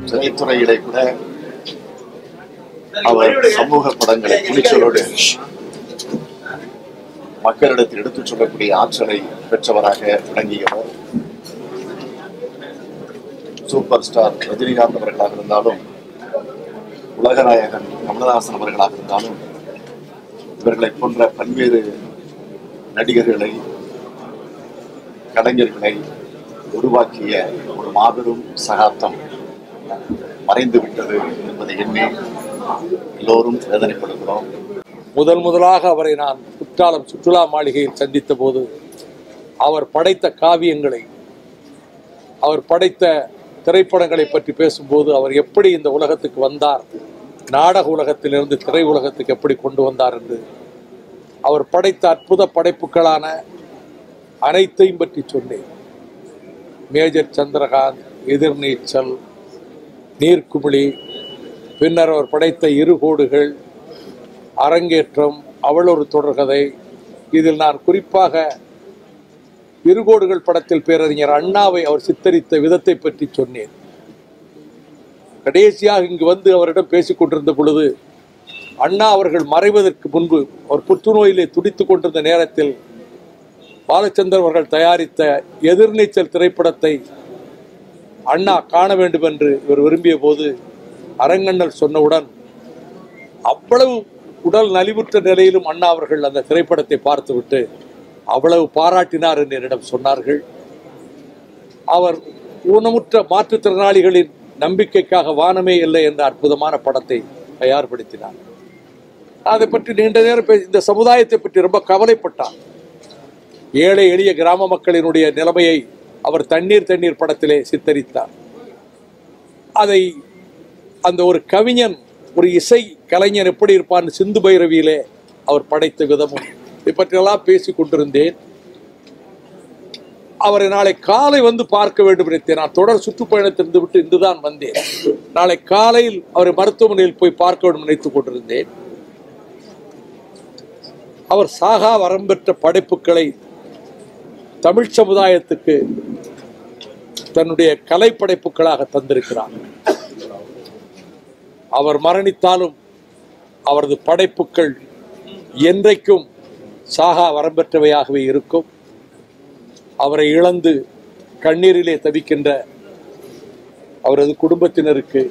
திரைத்துறையிலே கூட அவர் சமூக படங்களை துணிச்சலோடு மக்களிடத்தில் எடுத்துச் சொல்லக்கூடிய ஆற்றலை பெற்றவராக விளங்கியவர். சூப்பர் ஸ்டார் ரஜினிகாந்த் அவர்களாக இருந்தாலும், உலகநாயகன் கமலஹாசன் அவர்களாக இருந்தாலும், இவர்களை போன்ற பல்வேறு நடிகர்களை, கலைஞர்களை உருவாக்கிய ஒரு மாபெரும் சகாப்தம் மறைந்து விட்டது என்பதை எண்ணி எல்லோரும் வேதனைப்படுகிறோம். முதலாக அவரை நான் குற்றாலம் சுற்றுலா மாளிகையில் சந்தித்த போது அவர் படைத்த காவியங்களை, அவர் படைத்த திரைப்படங்களை பற்றி பேசும்போது அவர் எப்படி இந்த உலகத்துக்கு வந்தார், நாடக உலகத்திலிருந்து திரை உலகத்துக்கு எப்படி கொண்டு வந்தார் என்று, அவர் படைத்த அற்புத படைப்புகளான அனைத்தையும் பற்றி சொன்னேன். மேஜர் சந்திரகாந்த், எதிர்நீச்சல், நீர்க்குமிழி, பின்னர் அவர் படைத்த இருகோடுகள், அரங்கேற்றம், அவள் ஒரு தொடர்கதை. இதில் நான் குறிப்பாக இருகோடுகள் படத்தில் பேரறிஞர் அண்ணாவை அவர் சித்தரித்த விதத்தை பற்றி சொன்னேன். கடைசியாக இங்கு வந்து அவரிடம் பேசிக் கொண்டிருந்த பொழுது, அண்ணா அவர்கள் மறைவதற்கு முன்பு அவர் புற்றுநோயிலே துடித்துக் கொண்டிருந்த நேரத்தில் பாலச்சந்தர் அவர்கள் தயாரித்த எதிர்நீச்சல் திரைப்படத்தை அண்ணா காண வேண்டும் என்று இவர் விரும்பிய போது அரங்கண்ணல் சொன்னவுடன் அவ்வளவு உடல் நலிவுற்ற நிலையிலும் அண்ணா அவர்கள் அந்த திரைப்படத்தை பார்த்துவிட்டு அவ்வளவு பாராட்டினார் என்று என்னிடம் சொன்னார்கள். அவர் ஊனமுற்ற மாற்றுத்திறனாளிகளின் நம்பிக்கைக்காக வானமே இல்லை என்ற அற்புதமான படத்தை தயார்படுத்தினார். அதை பற்றி நீண்ட நேரம் இந்த சமுதாயத்தை பற்றி ரொம்ப கவலைப்பட்டார். ஏழை எளிய கிராம மக்களினுடைய நிலைமையை அவர் தண்ணீர் படத்திலே சித்தரித்தார். அதை அந்த ஒரு கவிஞன், ஒரு இசை கலைஞன் எப்படி இருப்பான் சிந்து பைரவியிலே அவர் படைத்த விதமும் இதை பற்றியெல்லாம் பேசிக் கொண்டிருந்தேன். அவரை நாளை காலை வந்து பார்க்க வேண்டும் நினைத்தேன். நான் தொடர் சுற்றுப்பயணத்திலிருந்து விட்டு இன்றுதான் வந்தேன். நாளை காலையில் அவரை மருத்துவமனையில் போய் பார்க்க வேண்டும் நினைத்துக் கொண்டிருந்தேன். அவர் சாகா வரம்பெற்ற படைப்புகளை தமிழ் சமுதாயத்துக்கு தன்னுடைய கலை படைப்புகளாக தந்திருக்கிறார். அவர் மரணித்தாலும் அவரது படைப்புகள் என்றைக்கும் சாகா வரம்பெற்றவையாகவே இருக்கும். அவரை இழந்து கண்ணீரிலே தவிக்கின்ற அவரது குடும்பத்தினருக்கு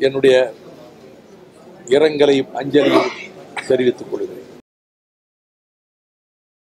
என்னுடைய இரங்கலையும் அஞ்சலியும் தெரிவித்துக் கொள்கிறேன்.